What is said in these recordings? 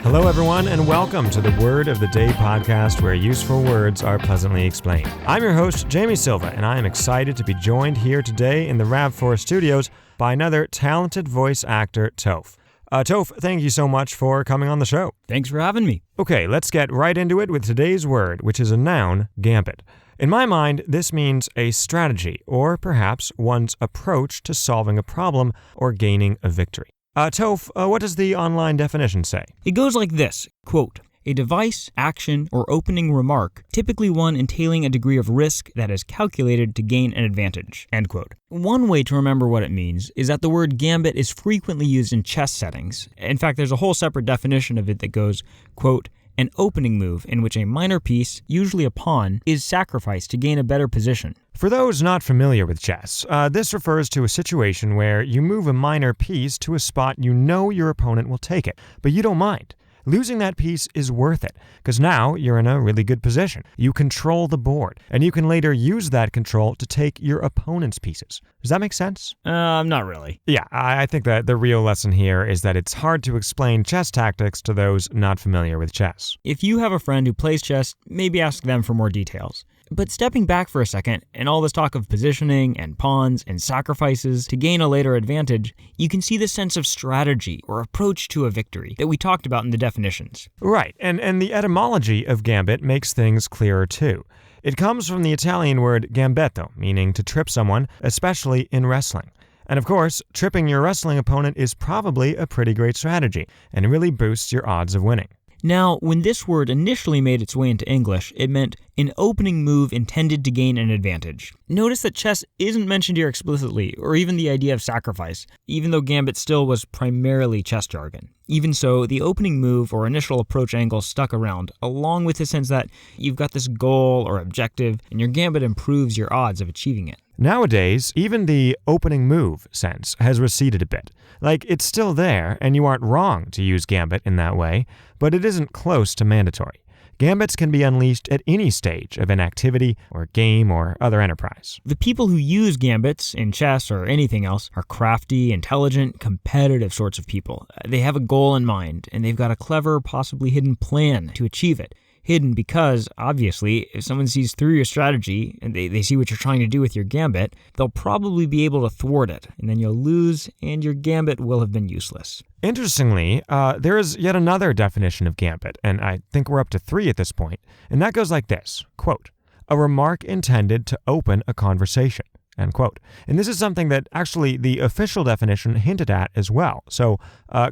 Hello, everyone, and welcome to the Word of the Day podcast, where useful words are pleasantly explained. I'm your host, Jamie Silva, and I am excited to be joined here today in the RAV4 studios by another talented voice actor, Toph. Toph, thank you so much for coming on the show. Thanks for having me. Okay, let's get right into it with today's word, which is a noun, gambit. In my mind, this means a strategy, or perhaps one's approach to solving a problem or gaining a victory. Toph, what does the online definition say? It goes like this, quote, a device, action, or opening remark, typically one entailing a degree of risk that is calculated to gain an advantage, end quote. One way to remember what it means is that the word gambit is frequently used in chess settings. In fact, there's a whole separate definition of it that goes, quote, an opening move in which a minor piece, usually a pawn, is sacrificed to gain a better position. For those not familiar with chess, this refers to a situation where you move a minor piece to a spot you know your opponent will take it, but you don't mind. Losing that piece is worth it, because now you're in a really good position. You control the board, and you can later use that control to take your opponent's pieces. Does that make sense? Not really. Yeah, I think that the real lesson here is that it's hard to explain chess tactics to those not familiar with chess. If you have a friend who plays chess, maybe ask them for more details. But stepping back for a second, and all this talk of positioning and pawns and sacrifices to gain a later advantage, you can see the sense of strategy or approach to a victory that we talked about in the definitions. Right, and the etymology of gambit makes things clearer too. It comes from the Italian word gambetto, meaning to trip someone, especially in wrestling. And of course, tripping your wrestling opponent is probably a pretty great strategy, and it really boosts your odds of winning. Now, when this word initially made its way into English, it meant an opening move intended to gain an advantage. Notice that chess isn't mentioned here explicitly, or even the idea of sacrifice, even though gambit still was primarily chess jargon. Even so, the opening move or initial approach angle stuck around, along with the sense that you've got this goal or objective, and your gambit improves your odds of achieving it. Nowadays, even the opening move sense has receded a bit. Like, it's still there, and you aren't wrong to use gambit in that way, but it isn't close to mandatory. Gambits can be unleashed at any stage of an activity or game or other enterprise. The people who use gambits in chess or anything else are crafty, intelligent, competitive sorts of people. They have a goal in mind, and they've got a clever, possibly hidden plan to achieve it. Hidden because, obviously, if someone sees through your strategy and they see what you're trying to do with your gambit, they'll probably be able to thwart it, and then you'll lose, and your gambit will have been useless. Interestingly, there is yet another definition of gambit, and I think we're up to 3 at this point, and that goes like this, quote, a remark intended to open a conversation, end quote. And this is something that actually the official definition hinted at as well, so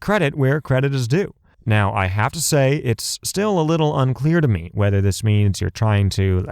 credit where credit is due. Now, I have to say, it's still a little unclear to me whether this means you're trying to,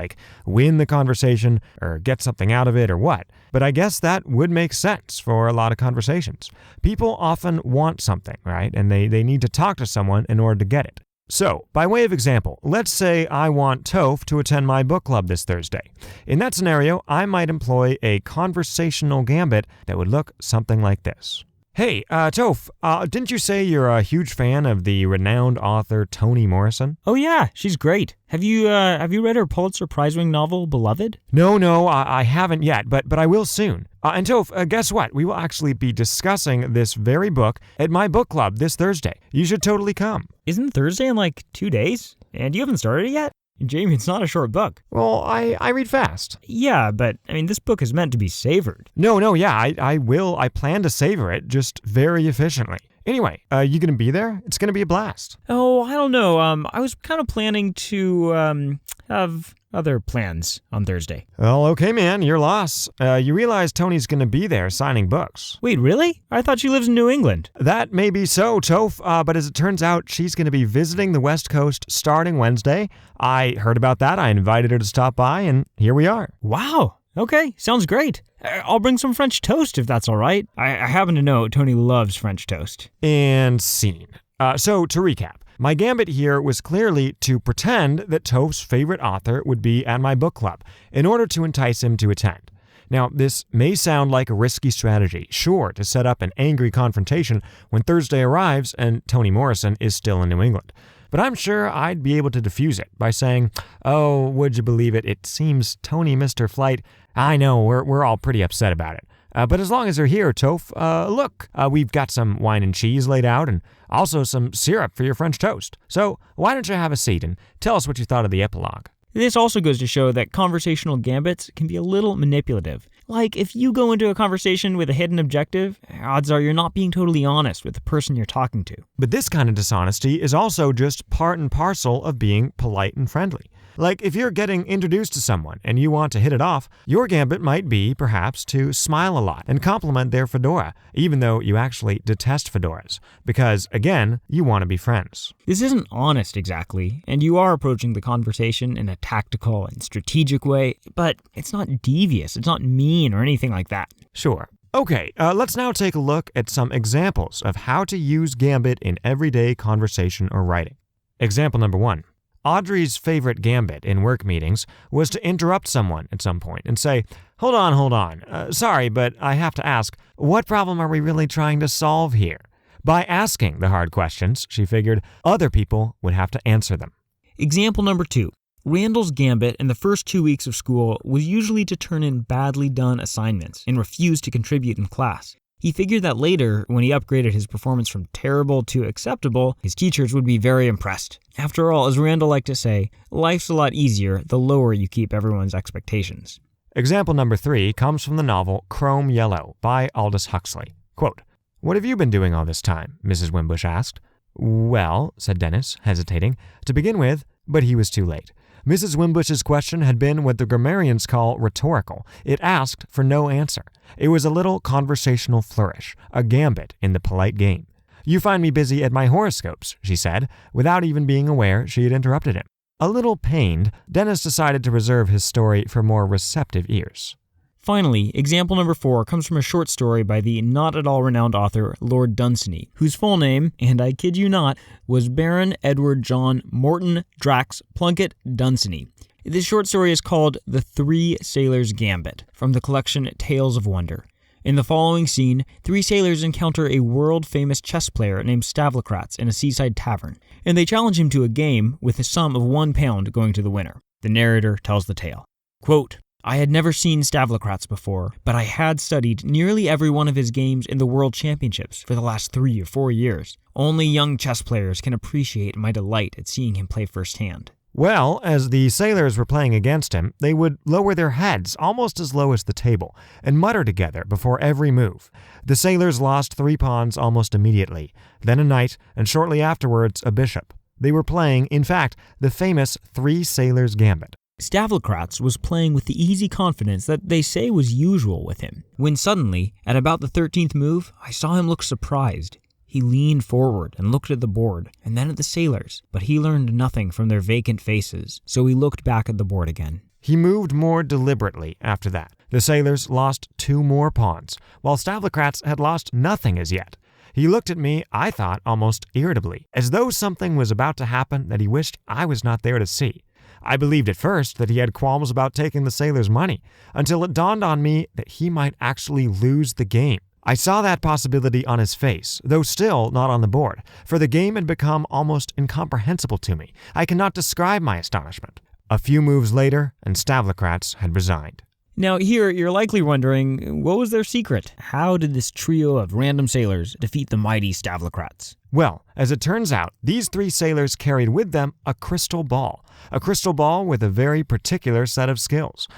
win the conversation or get something out of it or what. But I guess that would make sense for a lot of conversations. People often want something, right? And they need to talk to someone in order to get it. So, by way of example, let's say I want Toph to attend my book club this Thursday. In that scenario, I might employ a conversational gambit that would look something like this. Hey, Toph, didn't you say you're a huge fan of the renowned author Toni Morrison? Oh yeah, she's great. Have you read her Pulitzer Prize-winning novel, Beloved? No, I haven't yet, but I will soon. And Toph, guess what? We will actually be discussing this very book at my book club this Thursday. You should totally come. Isn't Thursday in 2 days? And you haven't started it yet? Jamie, it's not a short book. Well, I read fast. Yeah, but, this book is meant to be savored. No, yeah, I plan to savor it, just very efficiently. Anyway, you gonna be there? It's gonna be a blast. Oh, I don't know. I was kind of planning to, have other plans on Thursday. Well, okay, man, your loss. You realize Tony's gonna be there signing books. Wait, really? I thought she lives in New England. That may be so, Toph, but as it turns out, she's gonna be visiting the West Coast starting Wednesday. I heard about that, I invited her to stop by, and here we are. Wow. Okay, sounds great. I'll bring some French toast if that's all right. I happen to know Tony loves French toast. And scene. So to recap, my gambit here was clearly to pretend that Toph's favorite author would be at my book club in order to entice him to attend. Now, this may sound like a risky strategy, sure, to set up an angry confrontation when Thursday arrives and Toni Morrison is still in New England. But I'm sure I'd be able to diffuse it by saying, "Oh, would you believe it? It seems Tony missed her flight. I know, we're all pretty upset about it. But as long as you're here, Toph, look, we've got some wine and cheese laid out and also some syrup for your French toast. So why don't you have a seat and tell us what you thought of the epilogue?" This also goes to show that conversational gambits can be a little manipulative. Like, if you go into a conversation with a hidden objective, odds are you're not being totally honest with the person you're talking to. But this kind of dishonesty is also just part and parcel of being polite and friendly. Like, if you're getting introduced to someone and you want to hit it off, your gambit might be, perhaps, to smile a lot and compliment their fedora, even though you actually detest fedoras. Because, again, you want to be friends. This isn't honest exactly, and you are approaching the conversation in a tactical and strategic way, but it's not devious, it's not mean or anything like that. Sure. Okay, let's now take a look at some examples of how to use gambit in everyday conversation or writing. Example number 1. Audrey's favorite gambit in work meetings was to interrupt someone at some point and say, hold on, sorry, but I have to ask, what problem are we really trying to solve here?" By asking the hard questions, she figured other people would have to answer them. Example number 2. Randall's gambit in the first 2 weeks of school was usually to turn in badly done assignments and refuse to contribute in class. He figured that later, when he upgraded his performance from terrible to acceptable, his teachers would be very impressed. After all, as Randall liked to say, life's a lot easier the lower you keep everyone's expectations. Example number 3 comes from the novel Chrome Yellow by Aldous Huxley. Quote, "What have you been doing all this time?" Mrs. Wimbush asked. "Well," said Dennis, hesitating, "to begin with," but he was too late. Mrs. Wimbush's question had been what the grammarians call rhetorical. It asked for no answer. It was a little conversational flourish, a gambit in the polite game. "You find me busy at my horoscopes," she said, without even being aware she had interrupted him. A little pained, Dennis decided to reserve his story for more receptive ears. Finally, example number 4 comes from a short story by the not-at-all renowned author Lord Dunsany, whose full name, and I kid you not, was Baron Edward John Morton Drax Plunkett Dunsany. This short story is called The Three Sailors' Gambit, from the collection Tales of Wonder. In the following scene, 3 sailors encounter a world-famous chess player named Stavlocrats in a seaside tavern, and they challenge him to a game with a sum of £1 going to the winner. The narrator tells the tale. Quote, "I had never seen Stavlocrats before, but I had studied nearly every one of his games in the World Championships for the last 3 or 4 years. Only young chess players can appreciate my delight at seeing him play firsthand." Well, as the sailors were playing against him, they would lower their heads almost as low as the table and mutter together before every move. The sailors lost 3 pawns almost immediately, then a knight, and shortly afterwards a bishop. They were playing, in fact, the famous Three Sailors' Gambit. Stavlocrats was playing with the easy confidence that they say was usual with him, when suddenly, at about the 13th move, I saw him look surprised. He leaned forward and looked at the board, and then at the sailors, but he learned nothing from their vacant faces, so he looked back at the board again. He moved more deliberately after that. The sailors lost 2 more pawns, while Stavlocrats had lost nothing as yet. He looked at me, I thought, almost irritably, as though something was about to happen that he wished I was not there to see. I believed at first that he had qualms about taking the sailors' money, until it dawned on me that he might actually lose the game. I saw that possibility on his face, though still not on the board, for the game had become almost incomprehensible to me. I cannot describe my astonishment. A few moves later, and Stavlocrats had resigned. Now here, you're likely wondering, what was their secret? How did this trio of random sailors defeat the mighty Stavlocrats? Well, as it turns out, these 3 sailors carried with them a crystal ball with a very particular set of skills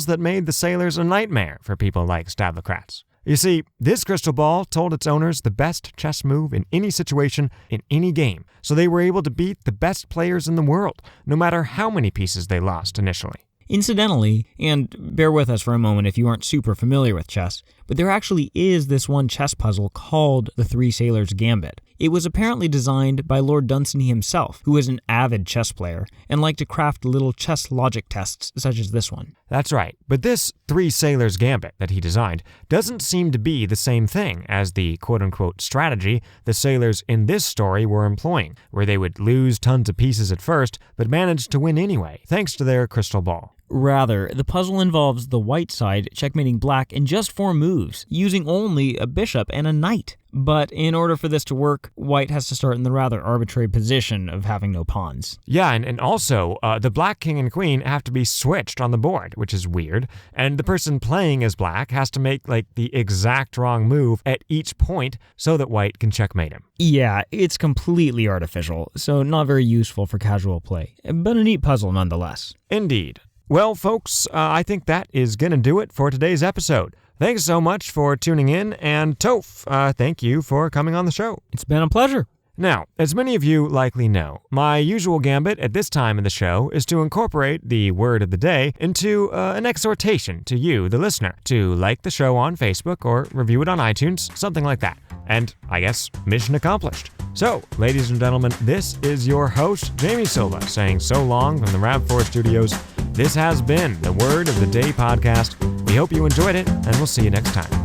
that made the sailors a nightmare for people like Stavlocrats. You see, this crystal ball told its owners the best chess move in any situation, in any game, so they were able to beat the best players in the world, no matter how many pieces they lost initially. Incidentally, and bear with us for a moment if you aren't super familiar with chess, but there actually is this one chess puzzle called The Three Sailors' Gambit. It was apparently designed by Lord Dunsany himself, who was an avid chess player and liked to craft little chess logic tests such as this one. That's right, but this Three Sailors' Gambit that he designed doesn't seem to be the same thing as the quote-unquote strategy the sailors in this story were employing, where they would lose tons of pieces at first, but manage to win anyway, thanks to their crystal ball. Rather, the puzzle involves the white side checkmating black in just 4 moves, using only a bishop and a knight. But in order for this to work, white has to start in the rather arbitrary position of having no pawns. Yeah, and also, the black king and queen have to be switched on the board, which is weird, and the person playing as black has to make, the exact wrong move at each point so that white can checkmate him. Yeah, it's completely artificial, so not very useful for casual play, but a neat puzzle nonetheless. Indeed. Well, folks, I think that is going to do it for today's episode. Thanks so much for tuning in, and Toph, thank you for coming on the show. It's been a pleasure. Now, as many of you likely know, my usual gambit at this time in the show is to incorporate the word of the day into an exhortation to you, the listener, to like the show on Facebook or review it on iTunes, something like that. And I guess mission accomplished. So, ladies and gentlemen, this is your host, Jamie Silva, saying so long from the RAV4 studios. This has been the Word of the Day podcast. We hope you enjoyed it, and we'll see you next time.